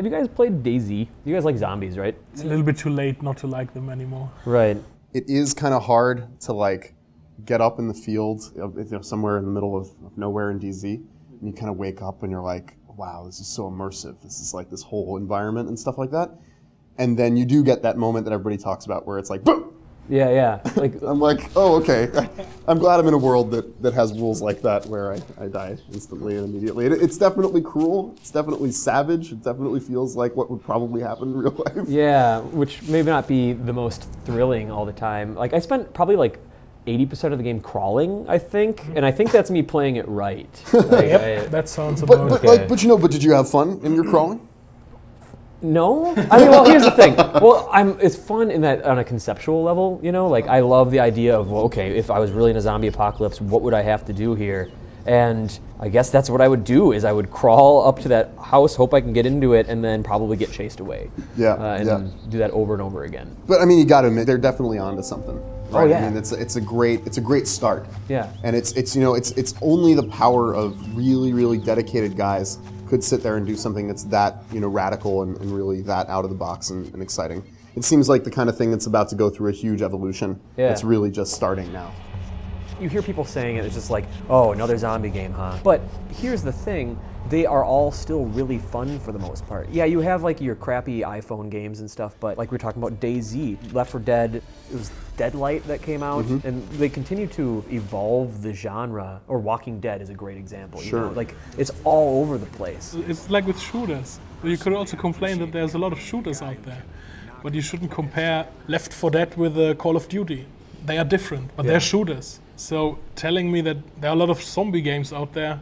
Have you guys played DayZ? You guys like zombies, right? It's a little bit too late not to like them anymore. Right. It is kind of hard to like get up in the field, somewhere in the middle of nowhere in DayZ, and you kind of wake up and you're like, wow, this is so immersive. This is like this whole environment and stuff like that. And then you do get that moment that everybody talks about where it's like, boom! Yeah, yeah. Like I'm like, oh, okay. I'm glad I'm in a world that has rules like that where I die instantly and immediately. It's definitely cruel. It's definitely savage. It definitely feels like what would probably happen in real life. Yeah, which may not be the most thrilling all the time. Like I spent probably like 80% of the game crawling, I think, and I think that's me playing it right. Like, Yep, that sounds about okay. But did you have fun in your crawling? No, I mean, well, here's the thing. Well, it's fun in that on a conceptual level, you know. Like I love the idea of, well, okay, if I was really in a zombie apocalypse, what would I have to do here? And I guess that's what I would do is I would crawl up to that house, hope I can get into it, and then probably get chased away. Yeah, and do that over and over again. But I mean, you got to admit they're definitely onto something. Right? Oh yeah. I mean, it's a great start. Yeah. And it's only the power of really dedicated guys could sit there and do something that's that radical and really that out of the box and exciting. It seems like the kind of thing that's about to go through a huge evolution. Yeah. It's really just starting now. You hear people saying it, it's just like, oh, another zombie game, huh? But here's the thing, they are all still really fun for the most part. Yeah, you have like your crappy iPhone games and stuff, but like we were talking about DayZ, Left 4 Dead, it was Deadlight that came out, and they continue to evolve the genre, or Walking Dead is a great example. Sure. You know? Like, it's all over the place. It's like with shooters. You could also complain that there's a lot of shooters out there, but you shouldn't compare Left 4 Dead with Call of Duty. They are different, but they're shooters. So telling me that there are a lot of zombie games out there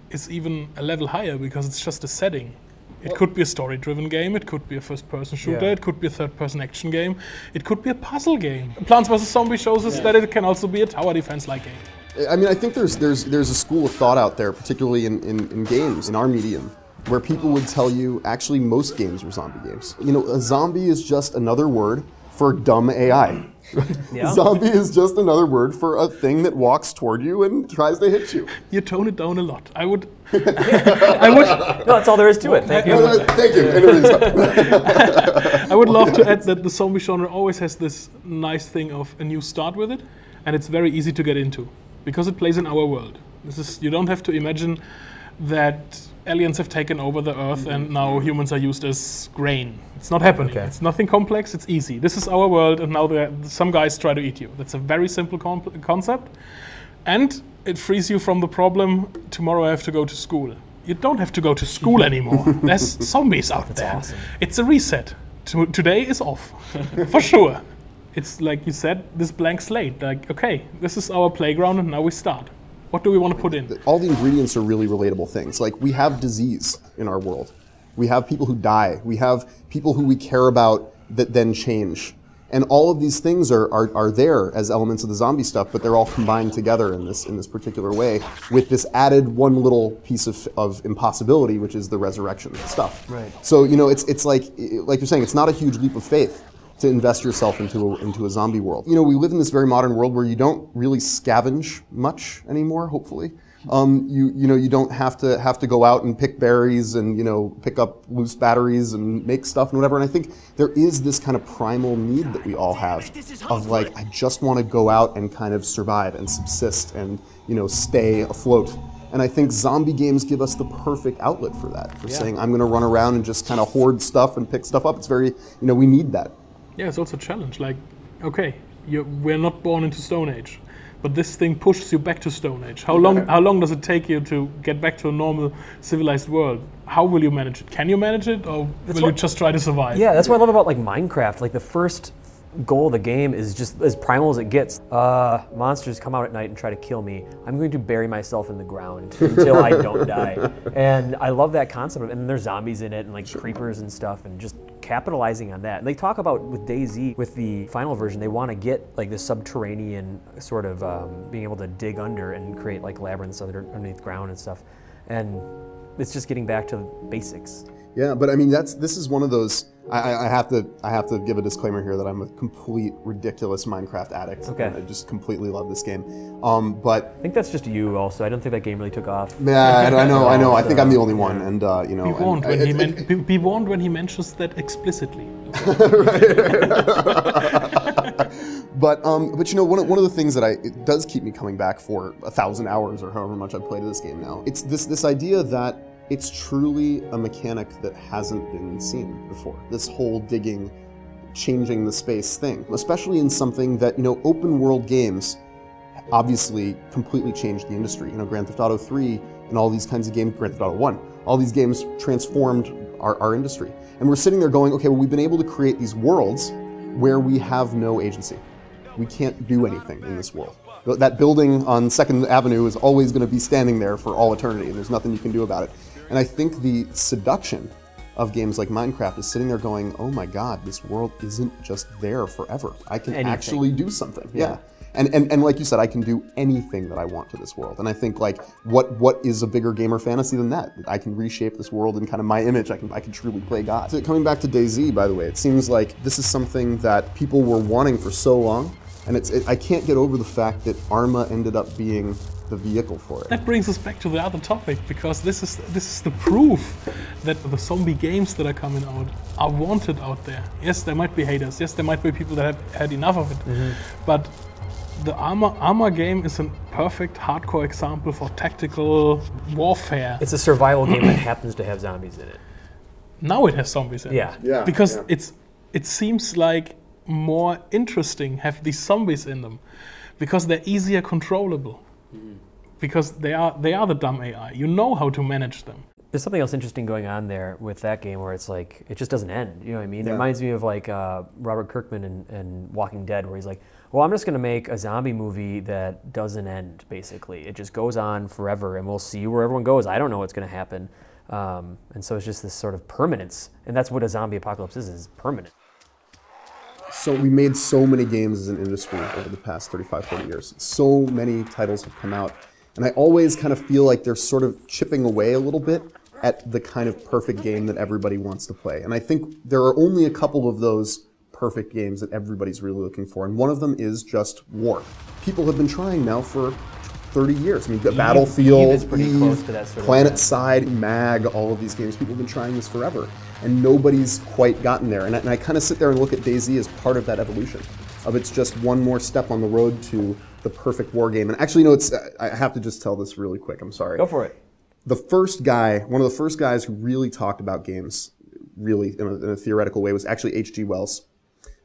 is even a level higher because it's just a setting. It could be a story-driven game, it could be a first-person shooter, it could be a third-person action game, it could be a puzzle game. Plants vs. Zombies shows us that it can also be a tower defense-like game. I mean, I think there's a school of thought out there, particularly in games, in our medium, where people would tell you actually most games are zombie games. You know, a zombie is just another word for dumb AI. Yeah. Zombie is just another word for a thing that walks toward you and tries to hit you. You tone it down a lot. I would. No, that's all there is to it. Thank you. Thank you. I would love to add that the zombie genre always has this nice thing of a new start with it, and it's very easy to get into because it plays in our world. You don't have to imagine that aliens have taken over the Earth and now humans are used as grain. It's not happening. Okay. It's nothing complex. It's easy. This is our world, and now some guys try to eat you. That's a very simple concept, and it frees you from the problem. Tomorrow I have to go to school. You don't have to go to school anymore. There's zombies out there. Awesome. It's a reset. Today is off, for sure. It's like you said, this blank slate. Like, okay, this is our playground, and now we start. What do we want to put in? All the ingredients are really relatable things. Like, we have disease in our world. We have people who die. We have people who we care about that then change. And all of these things are there as elements of the zombie stuff, but they're all combined together in this particular way with this added one little piece of impossibility, which is the resurrection stuff. Right. So, you know, it's like you're saying, it's not a huge leap of faith to invest yourself into a zombie world. You know, we live in this very modern world where you don't really scavenge much anymore, hopefully. You don't have to go out and pick berries and, you know, pick up loose batteries and make stuff and whatever. And I think there is this kind of primal need that we all have of like, I just want to go out and kind of survive and subsist and, you know, stay afloat. And I think zombie games give us the perfect outlet for that, for saying, I'm going to run around and just kind of hoard stuff and pick stuff up. It's very, you know, we need that. Yeah, it's also a challenge. Like, okay, we're not born into Stone Age, but this thing pushes you back to Stone Age. How long does it take you to get back to a normal, civilized world? How will you manage it? Can you manage it, or will you just try to survive? Yeah, that's what I love about like Minecraft. Like the first goal of the game is just as primal as it gets. Monsters come out at night and try to kill me. I'm going to bury myself in the ground until I don't die. And I love that concept. And there's zombies in it and like creepers and stuff, and just capitalizing on that. And they talk about with DayZ, with the final version, they want to get like the subterranean sort of being able to dig under and create like labyrinths underneath ground and stuff. And it's just getting back to basics. Yeah, but I mean this is one of those. I have to give a disclaimer here that I'm a complete ridiculous Minecraft addict. Okay. I just completely love this game. But I think that's just you also. I don't think that game really took off. yeah, I know. I think I'm the only one, and you know. Be warned when he mentions that explicitly. But you know, one of the things that it does keep me coming back for 1,000 hours or however much I've played this game now. It's this idea that it's truly a mechanic that hasn't been seen before. This whole digging, changing the space thing, especially in something that, you know, open world games obviously completely changed the industry. You know, Grand Theft Auto 3 and all these kinds of games, Grand Theft Auto 1, all these games transformed our industry. And we're sitting there going, okay, well, we've been able to create these worlds where we have no agency. We can't do anything in this world. That building on 2nd Avenue is always going to be standing there for all eternity, and there's nothing you can do about it. And I think the seduction of games like Minecraft is sitting there going, oh my God, this world isn't just there forever. I can actually do something. Yeah. And like you said, I can do anything that I want to this world. And I think, like, what is a bigger gamer fantasy than that? I can reshape this world in kind of my image. I can truly play God. So coming back to DayZ, by the way, it seems like this is something that people were wanting for so long. And I can't get over the fact that Arma ended up being the vehicle for it. That brings us back to the other topic, because this is the proof that the zombie games that are coming out are wanted out there. Yes, there might be haters. Yes, there might be people that have had enough of it. But the Arma game is a perfect hardcore example for tactical warfare. It's a survival game that happens to have zombies in it. Now it has zombies in it. Yeah. Because it seems like more interesting have these zombies in them, because they're easier controllable. Because they are the dumb AI. You know how to manage them. There's something else interesting going on there with that game where it's like, it just doesn't end. You know what I mean? It reminds me of like Robert Kirkman in Walking Dead, where he's like, well, I'm just going to make a zombie movie that doesn't end, basically. It just goes on forever, and we'll see where everyone goes. I don't know what's going to happen. And so it's just this sort of permanence. And that's what a zombie apocalypse is permanent. So we made so many games as an industry over the past 35, 40 years. So many titles have come out. And I always kind of feel like they're sort of chipping away a little bit at the kind of perfect game that everybody wants to play. And I think there are only a couple of those perfect games that everybody's really looking for. And one of them is just war. People have been trying now for 30 years. I mean, Battlefield, is pretty close to that sort of PlanetSide, MAG, all of these games. People have been trying this forever. And nobody's quite gotten there. And I kind of sit there and look at DayZ as part of that evolution. Of it's just one more step on the road to the perfect war game. And actually, no, I have to just tell this really quick. I'm sorry. Go for it. The first guy, one of the first guys who really talked about games, really in a theoretical way, was actually H.G. Wells,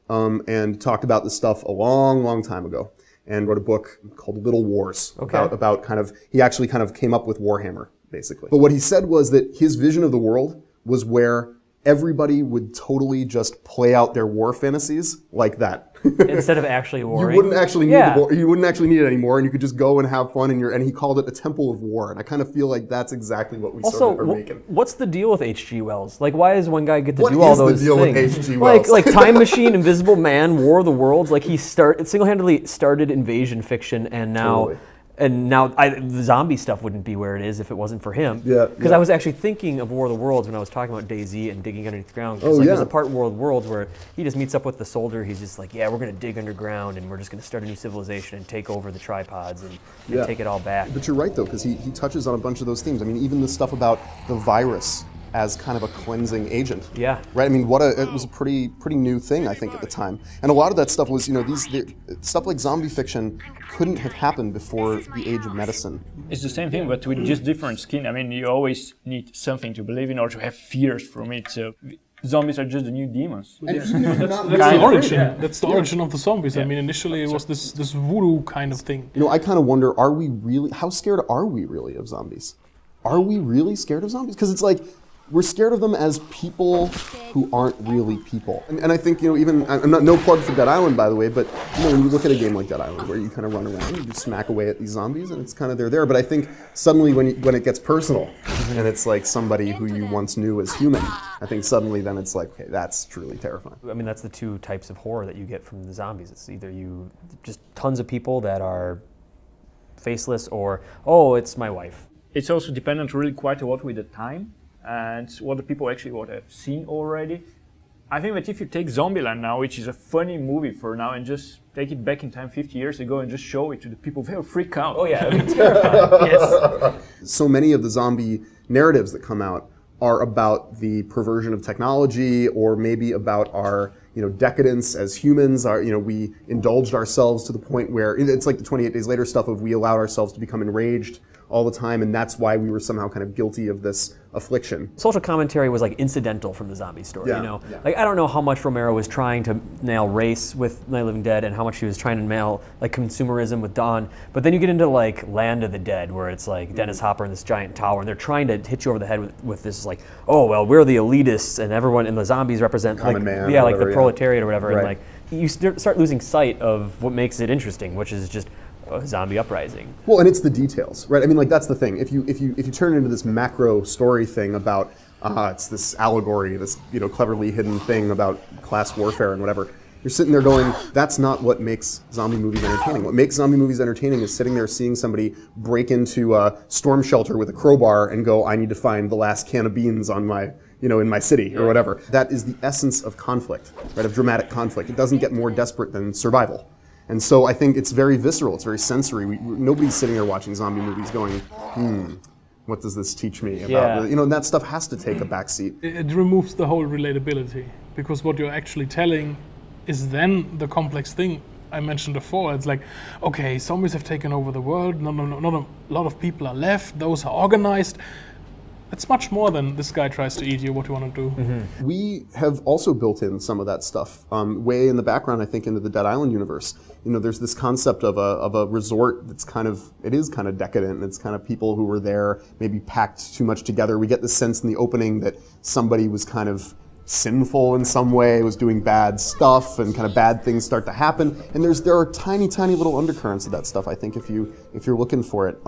and talked about this stuff a long, long time ago, and wrote a book called Little Wars about kind of, he actually kind of came up with Warhammer, basically. But what he said was that his vision of the world was where everybody would totally just play out their war fantasies like that. Instead of actually warring. You wouldn't actually need the war, you wouldn't actually need it anymore, and you could just go and have fun. And he called it a temple of war. And I kind of feel like that's exactly what we sort of are making. What's the deal with H.G. Wells? Like, why does one guy get to do all those things? What is the deal with H.G. Wells? Like Time Machine, Invisible Man, War of the Worlds. Like, he single-handedly started invasion fiction, and now. Totally. And now the zombie stuff wouldn't be where it is if it wasn't for him. Yeah. Because I was actually thinking of War of the Worlds when I was talking about DayZ and digging underneath the ground. There's a part in War of the Worlds where he just meets up with the soldier. He's just like, yeah, we're going to dig underground and we're just going to start a new civilization and take over the tripods and take it all back. But you're right, though, because he touches on a bunch of those themes. I mean, even the stuff about the virus as kind of a cleansing agent. Yeah. Right. I mean, it was a pretty new thing, I think, at the time. And a lot of that stuff was, you know, stuff like zombie fiction couldn't have happened before the age of medicine. It's the same thing, but with just different skin. I mean, you always need something to believe in or to have fears from it. So zombies are just the new demons. That's the origin. Yeah. That's the origin of the zombies. Yeah. I mean, initially it was this voodoo kind of thing. You know, I kind of wonder, how scared are we really of zombies? Are we really scared of zombies? Because it's like, we're scared of them as people who aren't really people. And I think, you know, even, no plug for Dead Island, by the way, but, you know, when you look at a game like Dead Island, where you kind of run around and you smack away at these zombies, and it's kind of, they're there. But I think suddenly when it gets personal, and it's like somebody who you once knew as human, I think suddenly then it's like, okay, that's truly terrifying. I mean, that's the two types of horror that you get from the zombies. It's either just tons of people that are faceless, or, oh, it's my wife. It's also dependent really quite a lot with the time. and what the people actually would have seen already. I think that if you take Zombieland now, which is a funny movie for now, and just take it back in time 50 years ago and just show it to the people, they'll freak out. Oh yeah, I mean, terrifying. Yes. So many of the zombie narratives that come out are about the perversion of technology, or maybe about our, decadence as humans. We indulged ourselves to the point where it's like the 28 Days Later stuff of we allowed ourselves to become enraged all the time, and that's why we were somehow kind of guilty of this affliction. Social commentary was like incidental from the zombie story, Yeah. Like I don't know how much Romero was trying to nail race with Night of the Living Dead and how much he was trying to nail like consumerism with Dawn, but then you get into like Land of the Dead where it's like Dennis Hopper in this giant tower and they're trying to hit you over the head with this like, oh well, we're the elitists and everyone and the zombies represent Common like man, like whatever, the proletariat or whatever, Right. and like you start losing sight of what makes it interesting, which is just a zombie uprising. Well, and it's the details, right? I mean, like that's the thing. If you turn it into this macro story thing about it's this allegory, this cleverly hidden thing about class warfare and whatever, you're sitting there going, that's not what makes zombie movies entertaining. What makes zombie movies entertaining is sitting there seeing somebody break into a storm shelter with a crowbar and go, I need to find the last can of beans on my in my city or whatever. That is the essence of conflict, right? Of dramatic conflict. It doesn't get more desperate than survival. And so I think it's very visceral, it's very sensory. Nobody's sitting there watching zombie movies going, what does this teach me about, and that stuff has to take a backseat. It removes the whole relatability, because what you're actually telling is then the complex thing I mentioned before. It's like, okay, zombies have taken over the world, not a lot of people are left, those are organized. It's much more than this guy tries to eat you, what you want to do. Mm-hmm. We have also built in some of that stuff way in the background, I think, into the Dead Island universe. There's this concept of a resort that's kind of decadent, and it's kind of people who were there maybe packed too much together. We get the sense in the opening that somebody was kind of sinful in some way, was doing bad stuff, and kind of bad things start to happen. And there are tiny little undercurrents of that stuff, I think, if you're looking for it.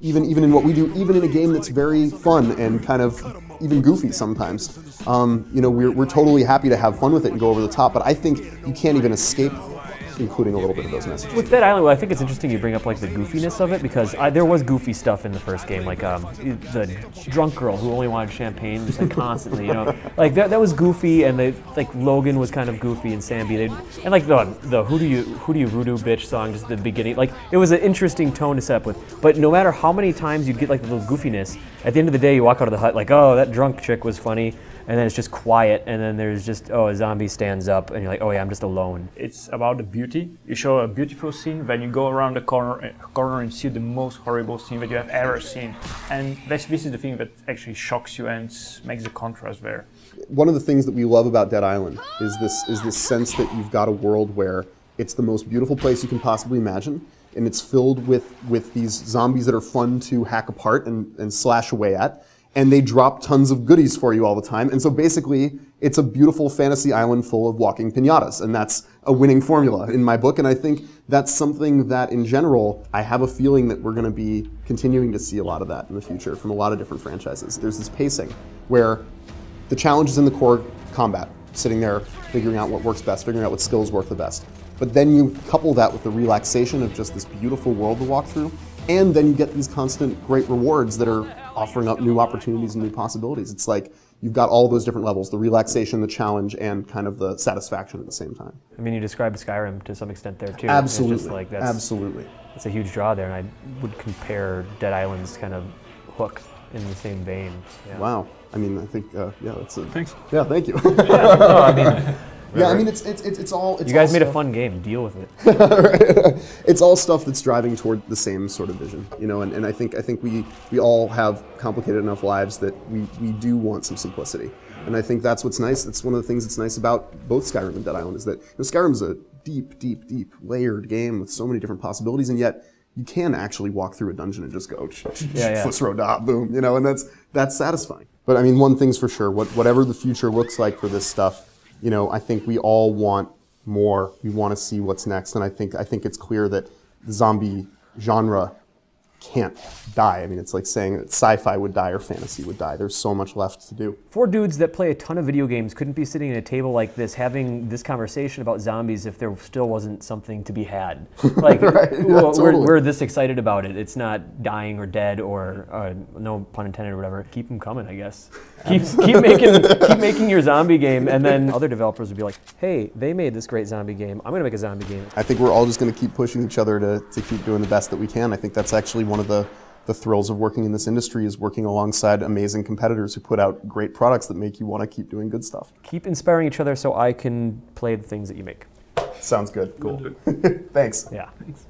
Even in what we do, even in a game that's very fun and kind of even goofy sometimes. We're totally happy to have fun with it and go over the top, but I think you can't even escape including a little bit of those messages. With Dead Island, I think it's interesting you bring up like the goofiness of it, because there was goofy stuff in the first game, like the drunk girl who only wanted champagne just like constantly, like that was goofy, and like Logan was kind of goofy, and Samby, and like the who do you voodoo bitch song just at the beginning, like it was an interesting tone to set up with. But no matter how many times you'd get like the little goofiness, at the end of the day you walk out of the hut like, oh, that drunk chick was funny. And then it's just quiet, and then there's just, a zombie stands up, and you're like, oh yeah, I'm just alone. It's about the beauty. You show a beautiful scene, then you go around the corner and see the most horrible scene that you have ever seen. And this is the thing that actually shocks you and makes the contrast there. One of the things that we love about Dead Island is this sense that you've got a world where it's the most beautiful place you can possibly imagine, and it's filled with these zombies that are fun to hack apart and slash away at. And they drop tons of goodies for you all the time. And so basically, it's a beautiful fantasy island full of walking piñatas. And that's a winning formula in my book. And I think that's something that, in general, I have a feeling that we're going to be continuing to see a lot of that in the future from a lot of different franchises. There's this pacing where the challenge is in the core combat, sitting there, figuring out what works best, figuring out what skills work the best. But then you couple that with the relaxation of just this beautiful world to walk through. And then you get these constant great rewards that are offering up new opportunities and new possibilities. It's like you've got all those different levels, the relaxation, the challenge, and kind of the satisfaction at the same time. I mean, you described Skyrim to some extent there too. Absolutely, it's just like absolutely. It's a huge draw there, and I would compare Dead Island's kind of hook in the same vein. Yeah. Wow. I mean, I think, that's it. Thanks. Yeah, thank you. No, I mean... Yeah, I mean, it's all. You guys made a fun game. Deal with it. It's all stuff that's driving toward the same sort of vision, And I think we all have complicated enough lives that we do want some simplicity, and I think that's what's nice. That's one of the things that's nice about both Skyrim and Dead Island is that Skyrim's a deep layered game with so many different possibilities, and yet you can actually walk through a dungeon and just go Fusro, boom, and that's satisfying. But I mean, one thing's for sure: whatever the future looks like for this stuff. I think we all want more. We want to see what's next, and I think it's clear that the zombie genre can't die. I mean, it's like saying that sci-fi would die or fantasy would die. There's so much left to do. 4 dudes that play a ton of video games couldn't be sitting at a table like this having this conversation about zombies if there still wasn't something to be had. Like, Right, yeah, totally. we're this excited about it. It's not dying or dead or, no pun intended or whatever. Keep them coming, I guess. Keep making your zombie game, and then other developers would be like, hey, they made this great zombie game. I'm going to make a zombie game. I think we're all just going to keep pushing each other to keep doing the best that we can. I think that's actually one of the thrills of working in this industry, is working alongside amazing competitors who put out great products that make you want to keep doing good stuff. Keep inspiring each other so I can play the things that you make. Sounds good. Cool. Thanks. Yeah. Thanks.